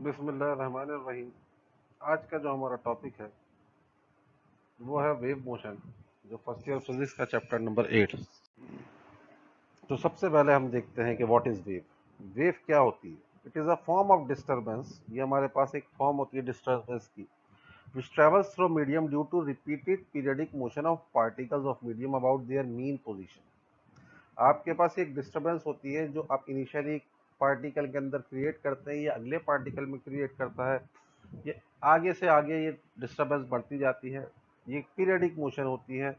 बिस्मिल्लाहिर्रहमानिर्रहीम। आज का जो हमारा टॉपिक है वो है वेव मोशन, जो फर्स्ट ईयर फिजिक्स का चैप्टर नंबर 8। तो सबसे पहले हम देखते हैं कि व्हाट इज वेव। वेव क्या होती है? It is a form of disturbance. ये हमारे पास एक फॉर्म होती है डिस्टर्बेंस की, which travels through medium due to repeated periodic motion of particles of medium about their mean position। आपके पास एक डिस्टर्बेंस होती है जो आप इनिशियली एक पार्टिकल के अंदर क्रिएट करते हैं, ये अगले पार्टिकल में क्रिएट करता है, ये आगे से आगे ये डिस्टर्बेंस बढ़ती जाती है। ये पीरियडिक मोशन होती है।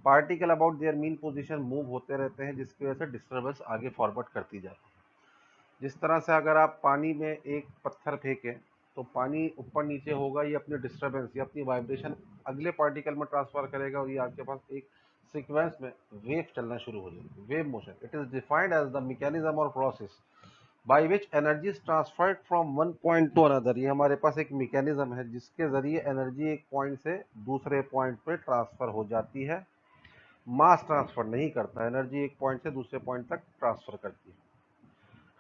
Particle about their mean position move होते रहते हैं, जिसकी वजह से डिस्टर्बेंस आगे फॉरवर्ड करती जाती है। जिस तरह से अगर आप पानी में एक पत्थर फेंकें तो पानी ऊपर नीचे होगा, ये अपनी डिस्टर्बेंस या अपनी वाइब्रेशन अगले पार्टिकल में ट्रांसफर करेगा और ये आपके पास एक सीक्वेंस में वेव चलना शुरू हो जाएगी। Wave motion it is defined as the mechanism और process by which energy is transferred from one point to another. ये हमारे पास एक मैकेनिज्म है जिसके जरिए एनर्जी एक पॉइंट से दूसरे पॉइंट पे ट्रांसफर हो जाती है। मास ट्रांसफर नहीं करता, एनर्जी एक पॉइंट से दूसरे पॉइंट तक ट्रांसफर करती है।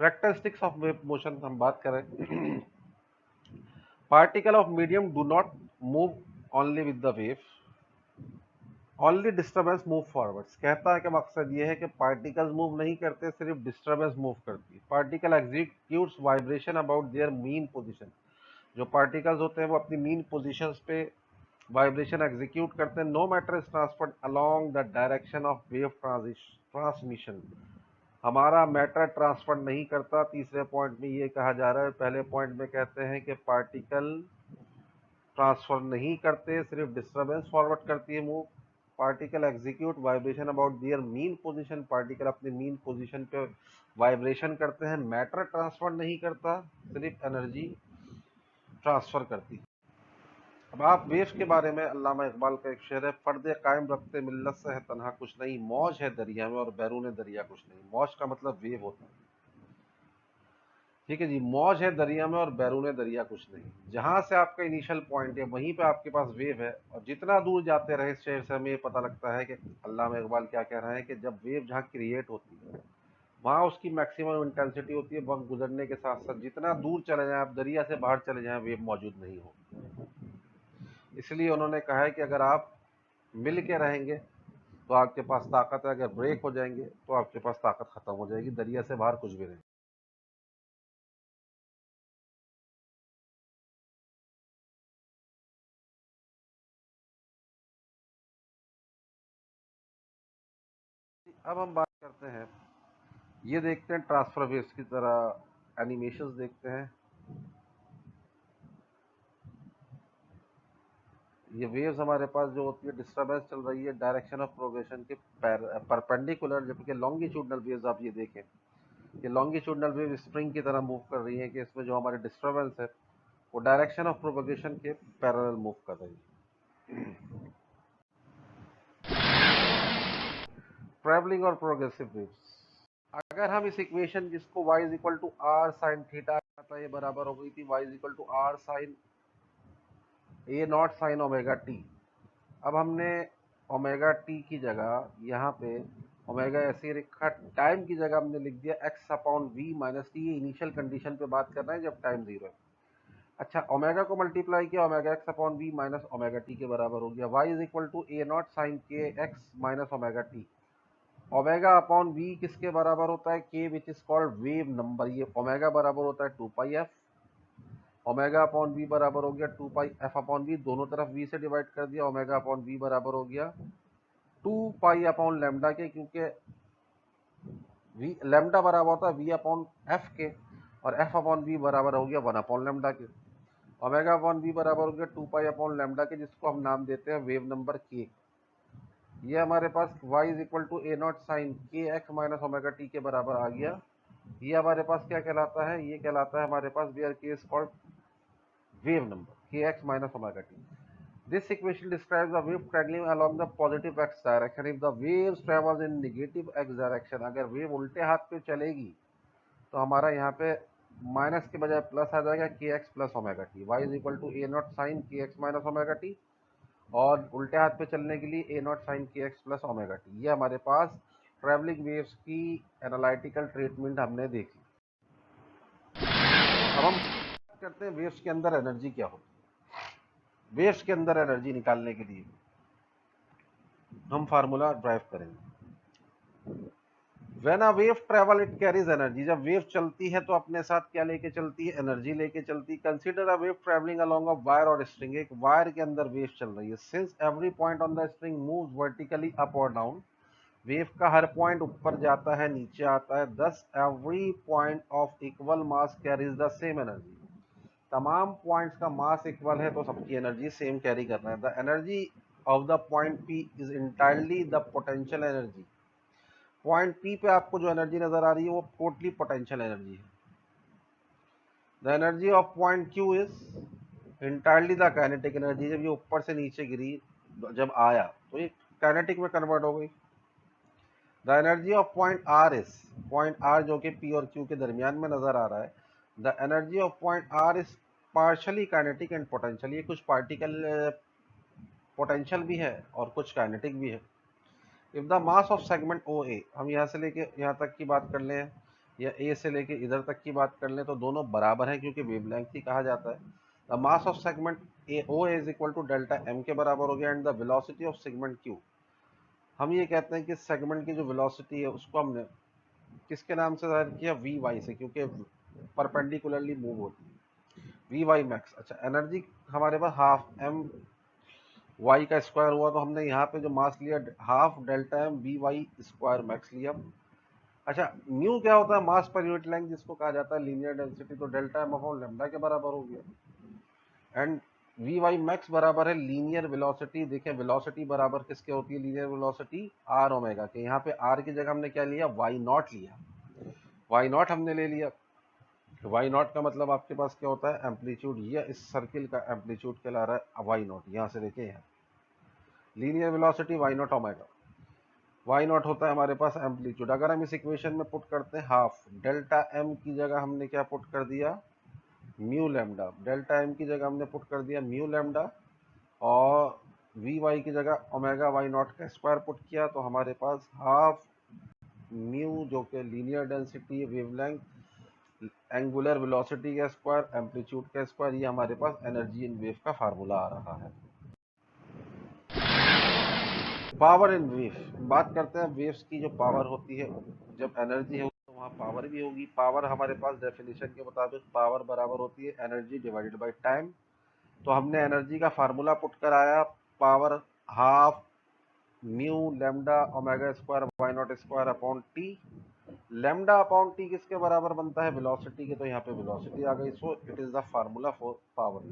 कैरेक्टरिस्टिक्स ऑफ वेव मोशन हम बात करें, particle of medium do not move only with the wave, only disturbance move forwards. कहता है कि मकसद ये है कि पार्टिकल्स मूव नहीं करते, सिर्फ डिस्टर्बेंस मूव करती है। Particle executes vibration about their mean position. जो पार्टिकल्स होते हैं वो अपनी मीन पोजीशंस पे वाइब्रेशन एग्जीक्यूट करते हैं। No matter is transferred along the direction of wave transmission. हमारा मैटर ट्रांसफर नहीं करता। तीसरे पॉइंट में ये कहा जा रहा है, पहले पॉइंट में कहते हैं कि पार्टिकल ट्रांसफर नहीं करते, सिर्फ डिस्टर्बेंस फॉरवर्ड करती है move. Particle execute vibration about their mean position. Particle अपने मीन पोजीशन पे वाइब्रेशन करते हैं। मैटर ट्रांसफर नहीं करता, सिर्फ एनर्जी ट्रांसफर करती है। अब आप वेव के बारे में अल्लामा इकबाल का एक शेर है, पर्दे कायम रखते मिल्लत से है तन्हा कुछ नहीं, मौज है दरिया में और बैरून दरिया कुछ नहीं। मौज का मतलब वेव होता है, ठीक है जी। मौज है दरिया में और बैरून दरिया कुछ नहीं। जहां से आपका इनिशियल पॉइंट है वहीं पे आपके पास वेव है, और जितना दूर जाते रहे इस शेर से हमें ये पता लगता है कि अल्लामा इकबाल क्या कह रहे हैं कि जब वेव जहाँ क्रिएट होती है वहाँ उसकी मैक्सिमम इंटेंसिटी होती है। वक्त गुजरने के साथ साथ जितना दूर चले जाएं आप, दरिया से बाहर चले जाएं, वेव मौजूद नहीं हो। इसलिए उन्होंने कहा है कि अगर आप मिल के रहेंगे तो आपके पास ताकत है, अगर ब्रेक हो जाएंगे तो आपके पास ताकत खत्म हो जाएगी। दरिया से बाहर कुछ भी नहीं। अब हम बात करते हैं, ये देखते हैं ट्रांसफर वेव्स की तरह एनिमेशंस देखते हैं। ये वेव्स हमारे पास जो होती है, डिस्टर्बेंस चल रही है डायरेक्शन ऑफ प्रोग्रेशन के परपेंडिकुलर, जबकि लॉन्गिट्यूडनल वेव्स आप ये देखें, ये लॉन्गिट्यूडनल वेव स्प्रिंग की तरह मूव कर रही है, कि इसमें जो हमारे डिस्टर्बेंस है वो डायरेक्शन ऑफ प्रोपगेशन के पैरेलल मूव कर रही है। ट्रैवलिंग और प्रोग्रेसिव वेव्स, अगर हम इस इक्वेशन जिसको y is equal to R sine theta था, ये बराबर हो गई थी y is equal to R sine A naught sine omega T. अब हमने ओमेगा टी की जगह यहाँ पे ओमेगा ऐसे रखा, टाइम की जगह हमने लिख दिया x upon we minus T. ये इनिशियल कंडीशन पे बात कर रहे हैं जब टाइम 0 है। अच्छा, ओमेगा को मल्टीप्लाई किया, omega x upon we minus omega T के बराबर हो गया। y is equal to A naught sine के x minus omega t. Omega upon v किसके बराबर होता है? K which is called wave number. ये ओमेगा बराबर होता है 2 pi f. Omega upon v बराबर हो गया 2 पाई एफ अपॉन वी, दोनों तरफ वी से डिवाइड कर दिया। ओमेगा अपॉन वी बराबर हो गया 2 पाई अपॉन लेमडा के, क्योंकि वी लेमडा बराबर होता है वी अपॉन एफ के, और एफ अपॉन वी बराबर हो गया 1 अपॉन लेमडा के। ओमेगा अपॉन वी बराबर हो गया 2 पाई अपॉन लेमडा के, जिसको हम नाम देते हैं वेव नंबर के। ये हमारे पास y is equal to A naught sine के एक्स माइनस ओमेगा टी के बराबर आ गया। ये हमारे पास क्या कहलाता है? ये कहलाता है हमारे पास वेयर के इज कॉल्ड वेव नंबर के x minus omega T. This equation describes the wave travelling along the positive x direction if the waves travels in negative x direction. अगर वेव उल्टे हाथ पे चलेगी तो हमारा यहाँ पे माइनस के बजाय प्लस आ जाएगा, K X plus omega T. Y is equal to A naught sine के एक्स माइनस ओमेगा टी, और उल्टे हाथ पे चलने के लिए ए नॉट साइन के एक्स प्लस ओमेगा टी। ये हमारे पास ट्रैवलिंग वेव्स की एनालिटिकल ट्रीटमेंट हमने देखी। अब हम करते हैं वेव्स के अंदर एनर्जी क्या होती है। वेव्स के अंदर एनर्जी निकालने के लिए हम फार्मूला ड्राइव करेंगे। When a wave travel it carries energy। जब वेव चलती है तो अपने साथ क्या लेके चलती है, एनर्जी लेके चलती है। Consider a wave travelling along a wire और स्ट्रिंग। एक वायर के अंदर वेव चल रही है। Since every point on the string moves vertically up और डाउन, वेव का हर पॉइंट ऊपर जाता है नीचे आता है। दस every point of equal mass carries the same energy. तमाम पॉइंट्स का मास इक्वल है तो सबकी एनर्जी सेम कैरी कर रहा है। The energy of the point P is entirely the potential energy. Point P पे आपको जो एनर्जी नजर आ रही है वो टोटली पोटेंशियल एनर्जी है। The energy of point Q is entirely the kinetic energy. जब ये ऊपर से नीचे गिरी, जब आया तो ये काइनेटिक में कन्वर्ट हो गई। The energy of point R is, point R जो कि पी और क्यू के दरमियान में नजर आ रहा है, the energy of point R is partially kinetic and potential. ये कुछ पार्टिकल पोटेंशियल भी है और कुछ काइनेटिक भी है। If the mass of segment O A, हम यहाँ से लेके यहाँ तक की बात कर लें या ए से लेके इधर तक की बात कर लें तो दोनों बराबर हैं क्योंकि वेवलेंथ ही कहा जाता है। The mass of segment A O is equal to delta M के बराबर हो गया। And the velocity of segment Q, हम ये कहते हैं कि सेगमेंट की जो वेलोसिटी है उसको हमने किसके नाम से जाहिर किया, वी वाई से, क्योंकि परपेंडिकुलरली मूव होती है। V Y max. अच्छा, एनर्जी हमारे पास हाफ एम वाई का स्क्वायर हुआ तो हमने यहाँ पे जो मास लिया half delta M V Y square max लिया। अच्छा, म्यू क्या होता है, मास पर यूनिट लेंथ जिसको कहा जाता है लीनियर डेंसिटी, तो डेल्टा एम अपॉन लैम्डा के बराबर हो गया। एंड वी वाई मैक्स बराबर है लीनियर वेलोसिटी। देखें वेलोसिटी बराबर किसके होती है, लीनियर वेलोसिटी आर ओमेगा के। यहाँ पे आर की जगह हमने क्या लिया, वाई नॉट लिया। वाई नॉट हमने ले लिया। वाई नॉट का मतलब आपके पास क्या होता है, एम्पलीट्यूड। या इस सर्किल का एम्पलीट्यूड कहला रहा है वाई नॉट। यहाँ से देखिए यहाँ linear velocity Y naught omega. Y naught होता है हमारे पास एम्पलीट्यूड। अगर हम इस इक्वेशन में पुट करते हैं हाफ डेल्टा एम की जगह हमने क्या पुट कर दिया, म्यू लैम्डा। डेल्टा एम की जगह हमने पुट कर दिया म्यू लैम्डा और वी वाई की जगह ओमेगा वाई नॉट का स्क्वायर पुट किया तो हमारे पास हाफ म्यू जो कि linear density, wavelength, angular velocity का स्क्वायर, एम्पलीट्यूड का स्क्वायर, ये हमारे पास एनर्जी इन वेव का फार्मूला आ रहा है। पावर इन वेव, बात करते हैं वेव्स की जो पावर होती है। जब एनर्जी है तो वहाँ पावर भी होगी। पावर हमारे पास डेफिनेशन के मुताबिक पावर बराबर होती है एनर्जी डिवाइडेड बाय टाइम। तो हमने एनर्जी का फार्मूला पुट कराया, power half mu lambda omega square Y naught square upon T. Lambda upon T किसके बराबर बनता है, वेलोसिटी के, तो यहाँ पे वेलोसिटी आ गई। So it is the formula for power.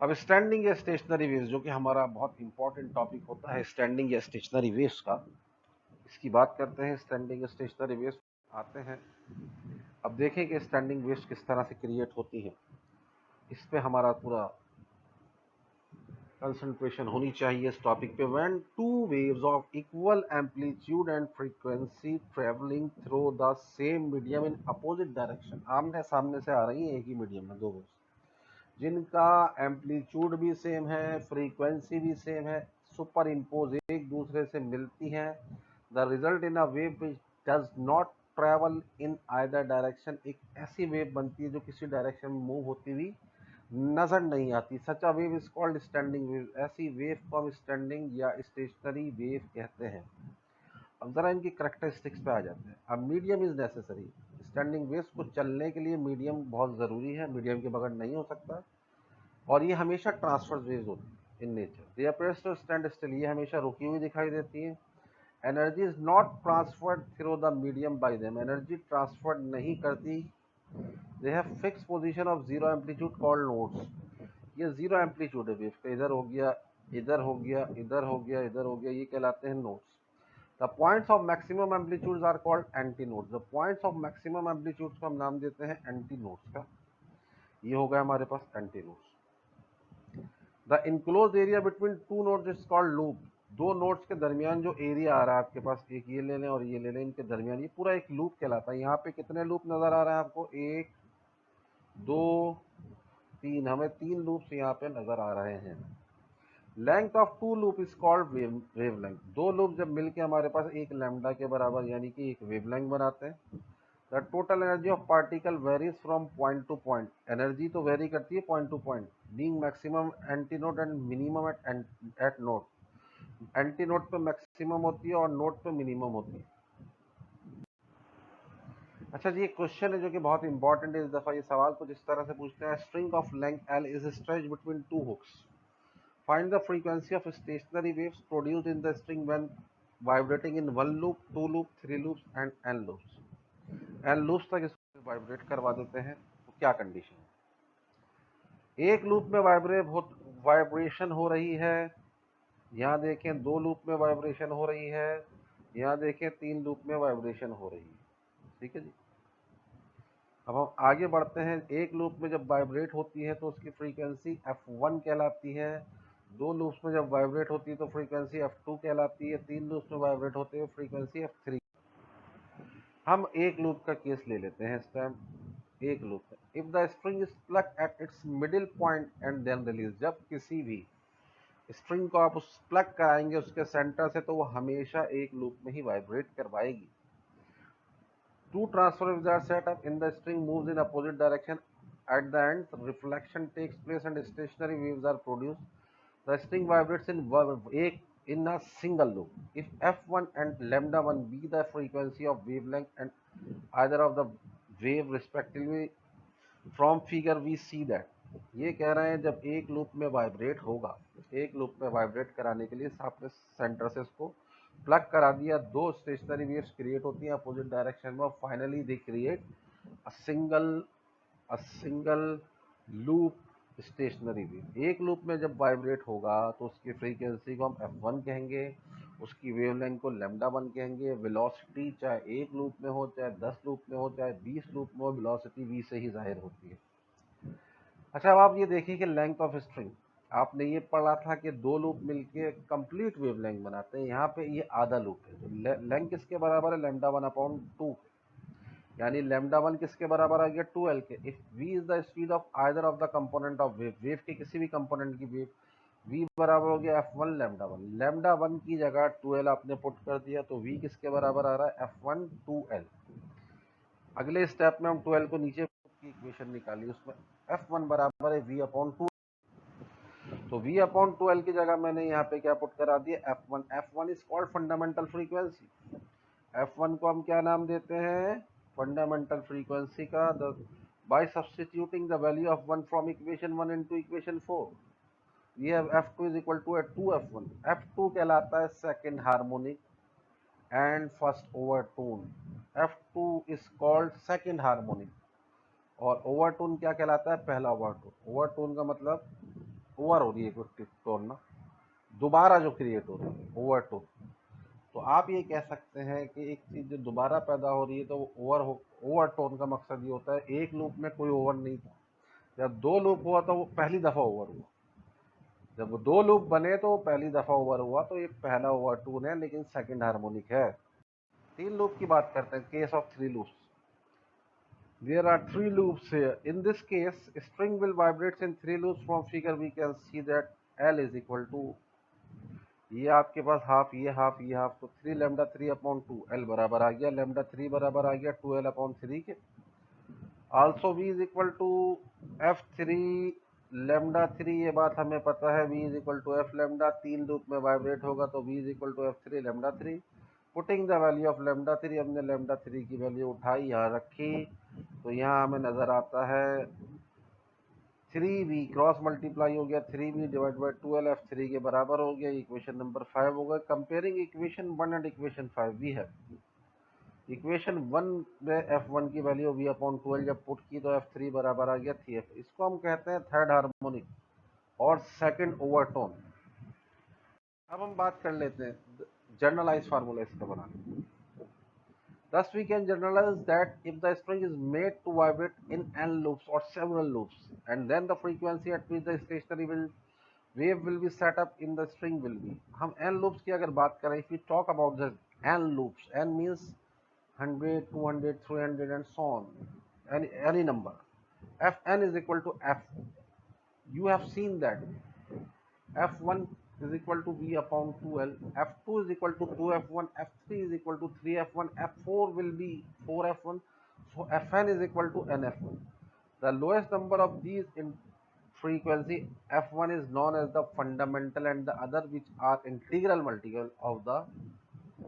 अब स्टैंडिंग या स्टेशनरी वेव्स, जो कि हमारा बहुत इंपॉर्टेंट टॉपिक होता है स्टैंडिंग या स्टेशनरी वेव्स का, इसकी बात करते हैं। स्टैंडिंग या स्टेशनरी वेव्स आते हैं। अब देखें कि स्टैंडिंग वेव्स किस तरह से क्रिएट होती हैं, इस पे हमारा पूरा कंसंट्रेशन होनी चाहिए इस टॉपिक पे। When two waves of equal amplitude and frequency travelling through the same medium in opposite direction, आमने सामने से आ रही है एक ही मीडियम में दो वेव्स जिनका एम्पलीट्यूड भी सेम है, फ्रीक्वेंसी भी सेम है, सुपर इम्पोज एक दूसरे से मिलती हैं। The result in a wave which does not travel in either direction, एक ऐसी वेव बनती है जो किसी डायरेक्शन में मूव होती हुई नजर नहीं आती। Such a wave is called standing wave, ऐसी वेव को हम स्टैंडिंग या स्टेशनरी वेव कहते हैं। अब जरा इनकी करेक्टरिस्टिक्स पे आ जाते हैं। अब medium is necessary, standing waves को चलने के लिए मीडियम बहुत ज़रूरी है, मीडियम के बगैर नहीं हो सकता। और ये हमेशा ट्रांसफर वेव्स होती है in nature. They appears to stand still, ये हमेशा रुकी हुई दिखाई देती है। Energy is not transferred through the medium by them, energy transfer नहीं करती। They have fix position of zero amplitude called nodes, ये जीरो एम्पलीट्यूड है वेव का, इधर हो गया इधर हो गया इधर हो गया इधर हो गया, ये कहलाते हैं nodes. The points of maximum amplitudes are called anti nodes, the points of maximum amplitudes को हम नाम देते हैं एंटी नोड्स का। ये हो गया हमारे पास anti nodes. The enclosed area between two nodes is called loop, दो नोड्स के दरमियान जो एरिया आ रहा है आपके पास, एक ये ले लें और ये ले लें, इनके दरमियान ये पूरा एक लूप कहलाता है। यहाँ पे कितने लूप नजर आ रहे हैं आपको, एक दो तीन, हमें तीन लूप्स यहाँ पे नजर आ रहे हैं। Length of two loop is called wavelength, दो लूप जब मिलके हमारे पास एक लैम्डा के बराबर यानी कि एक वेवलेंथ बनाते हैं the total energy of particle varies from point two point, energy तो वेरी करती है point two point, being maximum anti node and minimum eight node, anti node पे मैक्सिमम होती है और नोड पे मिनिमम होती है। अच्छा जी, एक क्वेश्चन है जो कि बहुत इंपॉर्टेंट है इस दफा। ये सवाल कुछ इस तरह से पूछते हैं, string of length L is stretched between two hooks, find the frequency of stationary waves produced in the string when vibrating in one loop, two loop, three loops and N loops. N loops तक इसको vibrate करवा देते हैं तो क्या condition है? एक loop में वाइब्रेशन हो रही है, यहाँ देखें दो लूप में वाइब्रेशन हो रही है, यहाँ देखें तीन लूप में वाइब्रेशन हो रही है। ठीक है जी, अब हम आगे बढ़ते हैं। एक लूप में जब वाइब्रेट होती है तो उसकी फ्रीक्वेंसी f1 कहलाती है, दो लूप्स में जब वाइब्रेट होती है तो फ्रीक्वेंसी f2 कहलाती है, तीन लूप्स में वाइब्रेट होते हुए फ्रीक्वेंसी f3। हम एक लूप का केस ले लेते हैं इस टाइम। एक लूप है, if the string is plug at its middle point and then release, जब किसी भी स्ट्रिंग को आप उस प्लग कराएंगे उसके सेंटर से तो वो हमेशा एक लूप में ही वाइब्रेट करवाएगी। Two transfer waves are set up in the string moves in opposite direction. At the end, reflection takes place and stationary waves are produced. The string vibrates in a single loop. If f1 and lambda 1 be the frequency of wavelength and either of the wave respectively, from figure we see that, ये कह रहे हैं जब एक loop में vibrate होगा, एक loop में वाइब्रेट कराने के लिए आपने सेंटर से इसको प्लग करा दिया, दो स्टेशनरी वेव्स क्रिएट होती हैं अपोजिट डायरेक्शन में और finally they create a single loop stationary wave. एक लूप में जब वाइब्रेट होगा तो उसकी फ्रीक्वेंसी को हम f1 कहेंगे, उसकी वेवलेंथ को लैम्डा 1 कहेंगे, वेलोसिटी चाहे एक लूप में हो, चाहे 10 लूप में हो, चाहे 20 लूप में हो, वेलोसिटी v से ही जाहिर होती है। अच्छा, अब आप ये देखिए कि लेंथ ऑफ स्ट्रिंग, आपने ये पढ़ा था कि दो लूप मिलके कंप्लीट वेवलेंथ बनाते हैं, यहाँ पे ये आधा लूप है, तो लेंथ किसके बराबर है? लैम्डा 1/2, यानी लैम्डा 1 किसके बराबर आ गया? 2l के। If v is the speed of either of the component of wave, wave के किसी भी कंपोनेंट की वेव, v बराबर हो गया f1 लैम्डा 1, लैम्डा 1 की जगह 2l आपने पुट कर दिया तो v किसके बराबर आ रहा है? f1 2l। अगले स्टेप में हम 2l को नीचे की इक्वेशन निकाली, उसमें f1 बराबर है v/2, तो v/2l की जगह मैंने यहाँ पे क्या पुट करा दिया? f1। f1 is called fundamental frequency, f1 को हम क्या नाम देते हैं? फंडामेंटल फ्रीक्वेंसी का। Bye substituting the value of 1 from equation 1 into equation 4, we have f2 is equal to a 2f1। f2 कहलाता है second harmonic and first overtone, f2 is called second harmonic, और ओवरटोन क्या कहलाता है? पहला overtone. Overtone का मतलब over हो रही है टोन ना, दोबारा जो क्रिएट हो रही है, ओवरटोन। तो आप ये कह सकते हैं कि एक चीज जो दोबारा पैदा हो रही है तो वो ओवरटोन का मकसद ये होता है, एक लूप में कोई ओवर नहीं था, जब दो लूप हुआ तो वो पहली दफा ओवर हुआ, जब वो दो लूप बने तो पहली दफा ओवर हुआ, तो ये पहला ओवरटोन है लेकिन सेकंड हार्मोनिक है। तीन लूप की बात करते हैं, case of three loops. There are three loops here. In this case, string will vibrate in three loops. From figure we can see that L is equal to, ये आपके पास half, ये half, ये half, तो 3 lambda 3/2, L बराबर आ गया lambda 3 बराबर आ गया 2L/3 के। Also V is equal to F3 lambda 3, ये बात हमें पता है, V is equal to F lambda, तीन लूप में वाइब्रेट होगा तो V is equal to F3 lambda 3। Putting the value of lambda 3, हमने लैम्डा 3 की वैल्यू उठाई, यहाँ रखी, तो यहाँ हमें नजर आता है 3v क्रॉस मल्टीप्लाई हो गया, 3v divide by 2l, f3 के बराबर हो गया। इक्वेशन नंबर 5 होगा। Comparing equation 1 and equation 5, V है इक्वेशन 1 में f1 की वैल्यू v/2l जब पुट की तो f3 बराबर आ गया 3f। इसको हम कहते हैं थर्ड हार्मोनिक और सेकंड ओवरटोन। अब हम बात कर लेते हैं जनरलाइज फार्मूला इसका बनाने। Thus, we can generalize that if the string is made to vibrate in n loops or several loops, and then the frequency at which the stationary wave will be set up in the string will be, हम n loops की अगर बात करें, if we talk about the n loops, n means 100, 200, 300 and so on, any number, fn is equal to f, you have seen that f1 is equal to v/2l, f2 is equal to 2f1, f3 is equal to 3f1, f4 will be 4f1, So Fn is equal to Nf1. The lowest number of these in frequency F1 is known as the fundamental, and the other which are integral multiple of the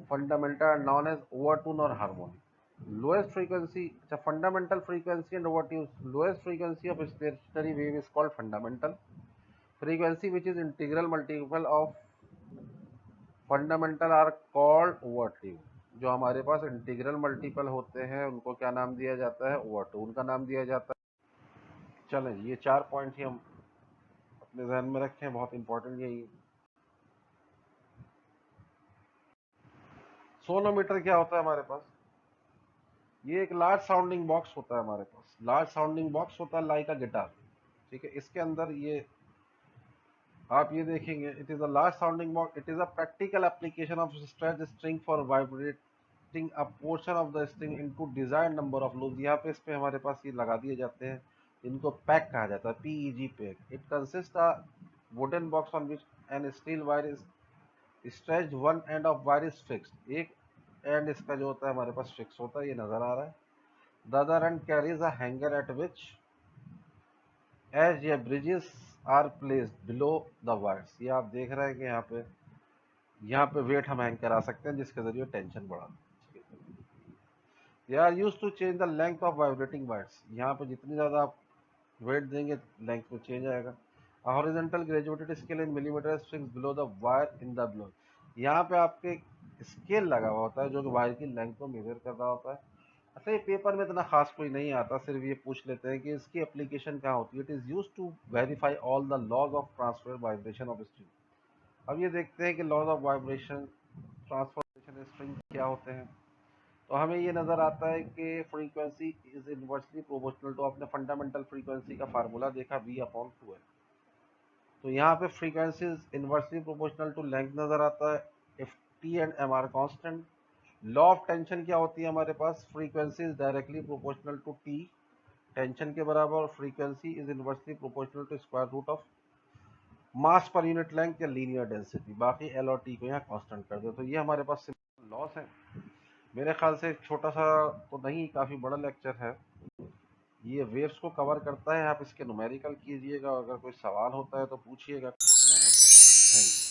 fundamental are known as overtune or harmonic. Lowest frequency, it's a fundamental frequency, and overtune lowest frequency of stationary wave is called fundamental frequency, which is integral multiple of fundamental are called overtone. जो हमारे पास integral multiple होते हैं उनको क्या नाम दिया जाता है? ओवरट्यून का नाम दिया जाता है. चलें, ये 4 पॉइंट ही हम अपने जहन में रखें, बहुत इंपॉर्टेंट यही. सोनोमीटर क्या होता है हमारे पास? ये एक लार्ज साउंडिंग बॉक्स होता है हमारे पास. लार्ज साउंडिंग बॉक्स होता है लाइक अ गिटार. ठीक है, इसके अंदर ये आप ये देखेंगे, it is a large sounding box. It is a practical application of stretch string for vibrating a portion of the string into desired number of loops. यहाँ पे इस पे हमारे पास ये लगा दिए जाते हैं, इनको पैक कहा जाता है, PEG pack. It consist a wooden box on which N steel wire is stretched, one end of wire is fixed. एक एंड इसका जो होता है हमारे पास फिक्स होता है, ये नजर आ रहा है. The other end carries a hanger at which edge ये bridges are placed below the wires. ये आप देख रहे हैं कि यहाँ पे वेट हम हैंग करा सकते हैं जिसके जरिए टेंशन बढ़ा. They are use to change the length of vibrating wires. यहाँ पे जितनी ज़्यादा आप वेट देंगे लेंथ में चेंज आएगा. Horizontal graduated scale in millimetre fix below the wire in the blow. यहाँ पे आपके स्केल लगा हुआ होता है जो कि वायर की लेंथ को मेजर कर रहा होता है. अच्छा, ये पेपर में इतना खास कोई नहीं आता, सिर्फ ये पूछ लेते हैं कि इसकी एप्लीकेशन क्या होती है. It is use to verify all the laws of transfer vibration of string. अब ये देखते हैं कि laws of vibration transformation string क्या होते हैं. तो हमें ये नज़र आता है कि frequency is inversely proportional to, आपने फंडामेंटल फ्रीक्वेंसी का फार्मूला देखा V/2 है. तो यहाँ पे frequency is inversely proportional to length नज़र आता है if T and M are constant. Law of tension क्या होती है हमारे पास? Frequency is directly proportional to T, tension के बराबर, और frequency is inversely proportional to square root of mass पर यूनिट लेंथ या लीनियर डेंसिटी. बाकी L और T को यहाँ कांस्टेंट कर दो. तो ये हमारे पास सिंपल लॉस है. मेरे ख्याल से छोटा सा तो नहीं, काफ़ी बड़ा लेक्चर है. ये वेव्स को कवर करता है. आप इसके न्यूमेरिकल कीजिएगा, अगर कोई सवाल होता है तो पूछिएगा. Thank you.